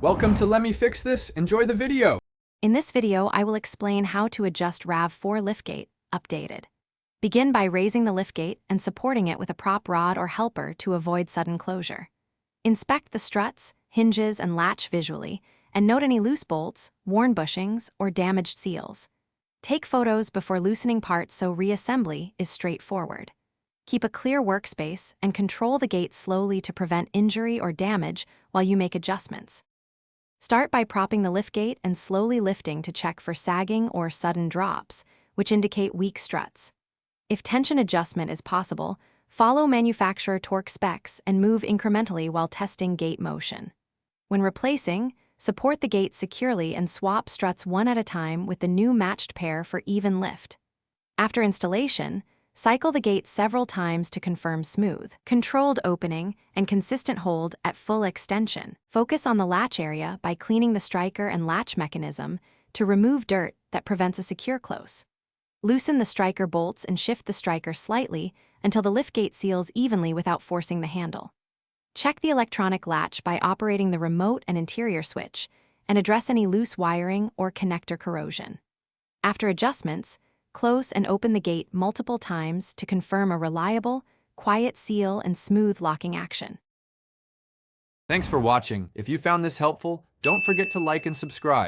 Welcome to Let Me Fix This. Enjoy the video. In this video, I will explain how to adjust RAV4 Liftgate, updated. Begin by raising the liftgate and supporting it with a prop rod or helper to avoid sudden closure. Inspect the struts, hinges, and latch visually, and note any loose bolts, worn bushings, or damaged seals. Take photos before loosening parts so reassembly is straightforward. Keep a clear workspace and control the gate slowly to prevent injury or damage while you make adjustments. Start by propping the liftgate and slowly lifting to check for sagging or sudden drops, which indicate weak struts. If tension adjustment is possible, follow manufacturer torque specs and move incrementally while testing gate motion. When replacing, support the gate securely and swap struts one at a time with the new matched pair for even lift. After installation, cycle the gate several times to confirm smooth, controlled opening and consistent hold at full extension. Focus on the latch area by cleaning the striker and latch mechanism to remove dirt that prevents a secure close. Loosen the striker bolts and shift the striker slightly until the liftgate seals evenly without forcing the handle. Check the electronic latch by operating the remote and interior switch and address any loose wiring or connector corrosion. After adjustments, close and open the gate multiple times to confirm a reliable, quiet seal and smooth locking action. Thanks for watching. If you found this helpful, don't forget to like and subscribe.